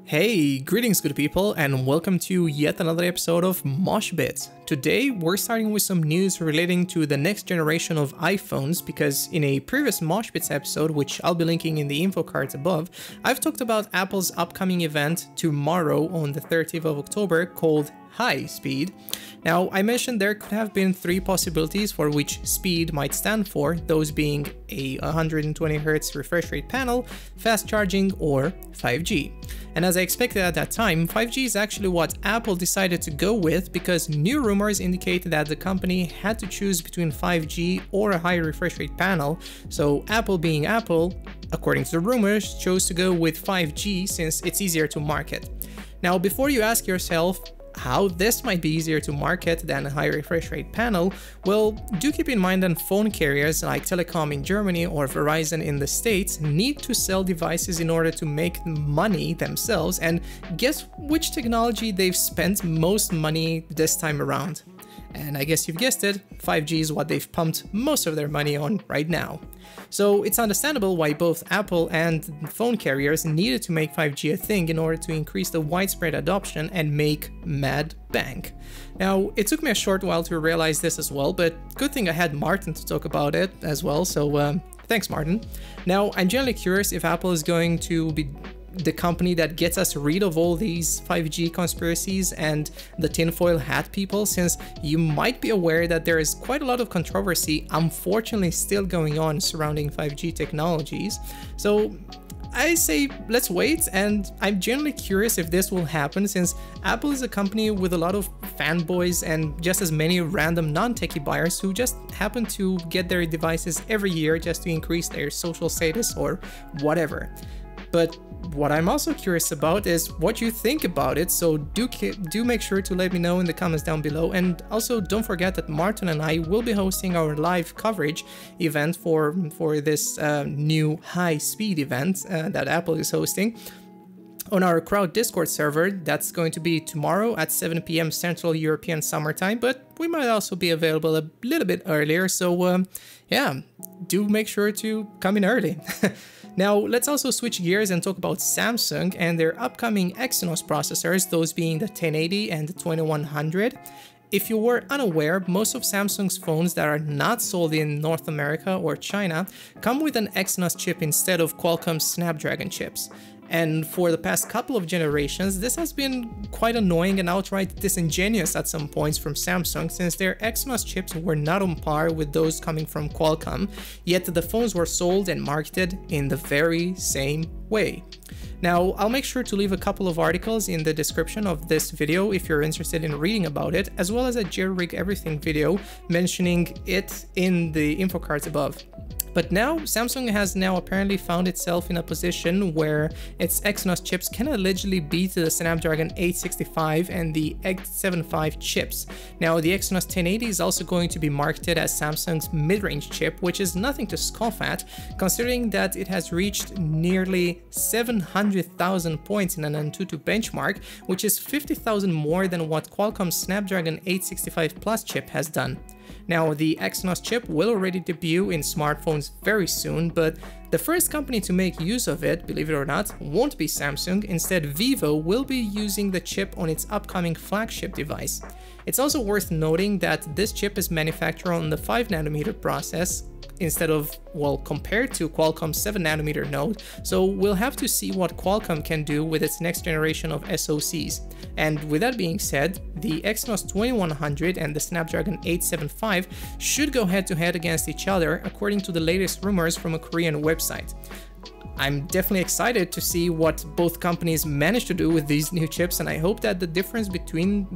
Hey, greetings good people, and welcome to yet another episode of MOSHBITS. Today we're starting with some news relating to the next generation of iPhones, because in a previous MOSHBITS episode, which I'll be linking in the info cards above, I've talked about Apple's upcoming event tomorrow on the 30th of October called High Speed. Now, I mentioned there could have been three possibilities for which speed might stand for, those being a 120Hz refresh rate panel, fast charging, or 5G. And as I expected at that time, 5G is actually what Apple decided to go with because new rumors indicated that the company had to choose between 5G or a high refresh rate panel, so Apple being Apple, according to the rumors, chose to go with 5G since it's easier to market. Now, before you ask yourself how this might be easier to market than a high refresh rate panel, well, do keep in mind that phone carriers like Telecom in Germany or Verizon in the States need to sell devices in order to make money themselves, and guess which technology they've spent most money this time around? And I guess you've guessed it, 5G is what they've pumped most of their money on right now. So it's understandable why both Apple and phone carriers needed to make 5G a thing in order to increase the widespread adoption and make mad bank. Now, it took me a short while to realize this as well, but good thing I had Martin to talk about it as well, so thanks Martin. Now, I'm generally curious if Apple is going to be the company that gets us rid of all these 5G conspiracies and the tinfoil hat people, since you might be aware that there is quite a lot of controversy unfortunately still going on surrounding 5G technologies. So I say let's wait, and I'm genuinely curious if this will happen since Apple is a company with a lot of fanboys and just as many random non-techie buyers who just happen to get their devices every year just to increase their social status or whatever. But what I'm also curious about is what you think about it, so do make sure to let me know in the comments down below, and also don't forget that Martin and I will be hosting our live coverage event for this new high-speed event that Apple is hosting on our crowd Discord server. That's going to be tomorrow at 7 PM Central European Summertime, but we might also be available a little bit earlier, so yeah, do make sure to come in early. Now, let's also switch gears and talk about Samsung and their upcoming Exynos processors, those being the 1080 and the 2100. If you were unaware, most of Samsung's phones that are not sold in North America or China come with an Exynos chip instead of Qualcomm's Snapdragon chips. And for the past couple of generations, this has been quite annoying and outright disingenuous at some points from Samsung, since their Exynos chips were not on par with those coming from Qualcomm, yet the phones were sold and marketed in the very same way. Now, I'll make sure to leave a couple of articles in the description of this video if you're interested in reading about it, as well as a jailbreak everything video mentioning it in the info cards above. But now, Samsung has now apparently found itself in a position where its Exynos chips can allegedly beat the Snapdragon 865 and the 875 chips. Now, the Exynos 1080 is also going to be marketed as Samsung's mid-range chip, which is nothing to scoff at, considering that it has reached nearly 700,000 points in an Antutu benchmark, which is 50,000 more than what Qualcomm's Snapdragon 865 Plus chip has done. Now, the Exynos chip will already debut in smartphones very soon, but the first company to make use of it, believe it or not, won't be Samsung. Instead, Vivo will be using the chip on its upcoming flagship device. It's also worth noting that this chip is manufactured on the 5nm process instead of, well, compared to Qualcomm's 7nm node, so we'll have to see what Qualcomm can do with its next generation of SoCs. And with that being said, the Exynos 2100 and the Snapdragon 875 should go head-to-head against each other, according to the latest rumors from a Korean website. I'm definitely excited to see what both companies manage to do with these new chips, and I hope that the difference between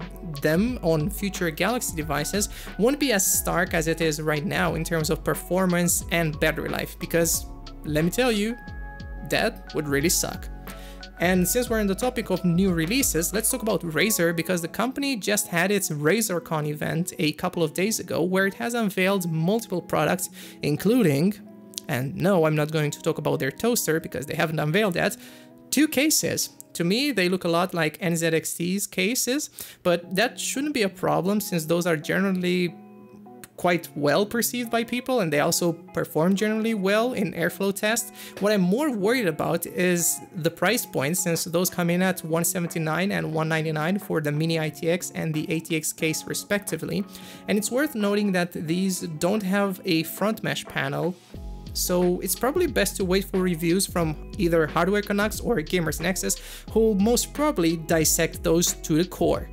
them on future Galaxy devices won't be as stark as it is right now in terms of performance and battery life, because let me tell you, that would really suck. And since we're on the topic of new releases, let's talk about Razer, because the company just had its RAZERCon event a couple of days ago, where it has unveiled multiple products, including, and no, I'm not going to talk about their toaster because they haven't unveiled that, 2 cases. To me, they look a lot like NZXT's cases, but that shouldn't be a problem since those are generally quite well perceived by people, and they also perform generally well in airflow tests. What I'm more worried about is the price points, since those come in at $179 and $199 for the Mini ITX and the ATX case respectively. And it's worth noting that these don't have a front mesh panel, so it's probably best to wait for reviews from either Hardware Canucks or Gamers Nexus, who will most probably dissect those to the core.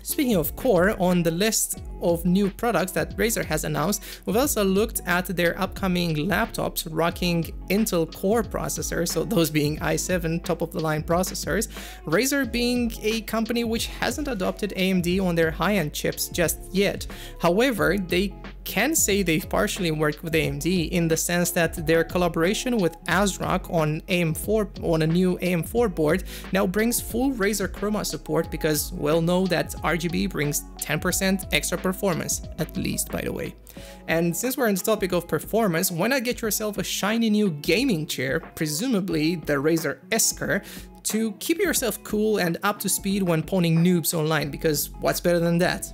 Speaking of core, on the list of new products that Razer has announced, we've also looked at their upcoming laptops rocking Intel Core processors, so those being i7 top-of-the-line processors, Razer being a company which hasn't adopted AMD on their high-end chips just yet. However, they can say they've partially worked with AMD in the sense that their collaboration with ASRock on a new AM4 board now brings full Razer Chroma support, because we'll know that RGB brings 10% extra performance, at least, by the way. And since we're on the topic of performance, why not get yourself a shiny new gaming chair, presumably the Razer Iskur, to keep yourself cool and up to speed when pawning noobs online, because what's better than that?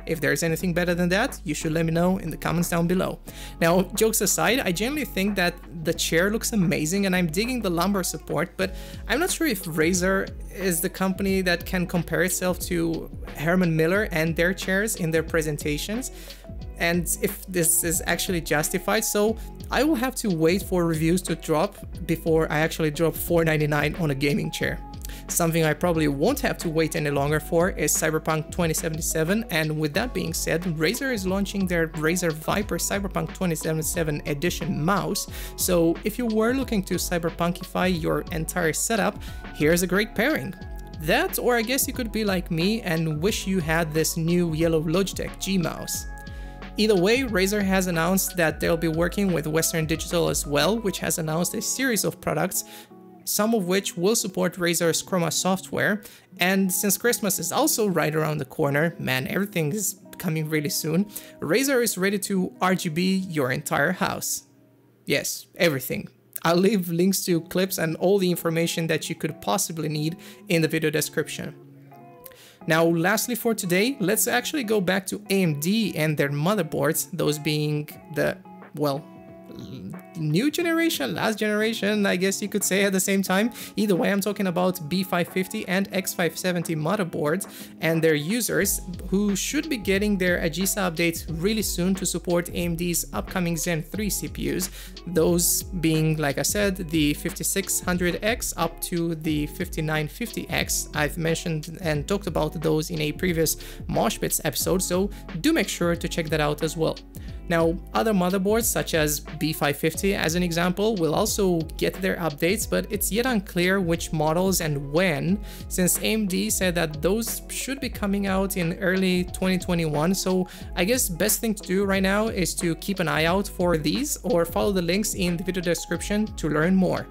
If there's anything better than that, you should let me know in the comments down below. Now, jokes aside, I generally think that the chair looks amazing and I'm digging the lumbar support, but I'm not sure if Razer is the company that can compare itself to Herman Miller and their chairs in their presentations, and if this is actually justified. So I will have to wait for reviews to drop before I actually drop $499 on a gaming chair. Something I probably won't have to wait any longer for is Cyberpunk 2077, and with that being said, Razer is launching their Razer Viper Cyberpunk 2077 edition mouse, so if you were looking to cyberpunkify your entire setup, here's a great pairing. That, or I guess you could be like me and wish you had this new yellow Logitech G mouse. Either way, Razer has announced that they'll be working with Western Digital as well, which has announced a series of products, some of which will support Razer's Chroma software. And since Christmas is also right around the corner, man, everything is coming really soon, Razer is ready to RGB your entire house. Yes, everything. I'll leave links to clips and all the information that you could possibly need in the video description. Now, lastly for today, let's actually go back to AMD and their motherboards, those being the, well, new generation, last generation, I guess you could say at the same time. Either way, I'm talking about B550 and X570 motherboards and their users, who should be getting their AGISA updates really soon to support AMD's upcoming Zen 3 CPUs, those being, like I said, the 5600X up to the 5950X. I've mentioned and talked about those in a previous MOSHBITS episode, so do make sure to check that out as well. Now, other motherboards such as B550 as an example will also get their updates, but it's yet unclear which models and when, since AMD said that those should be coming out in early 2021, so I guess best thing to do right now is to keep an eye out for these or follow the links in the video description to learn more.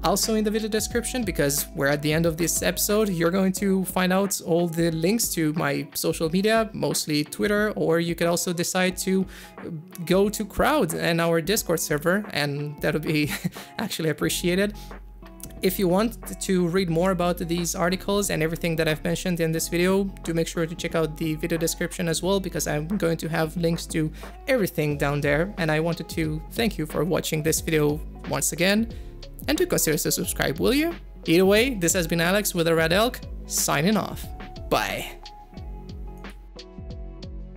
Also in the video description, because we're at the end of this episode, you're going to find out all the links to my social media, mostly Twitter, or you could also decide to go to Crowd and our Discord server, and that would be actually appreciated. If you want to read more about these articles and everything that I've mentioned in this video, do make sure to check out the video description as well, because I'm going to have links to everything down there. And I wanted to thank you for watching this video once again, and do consider to subscribe, will you? Either way, this has been Alex with the Red Elk, signing off. Bye.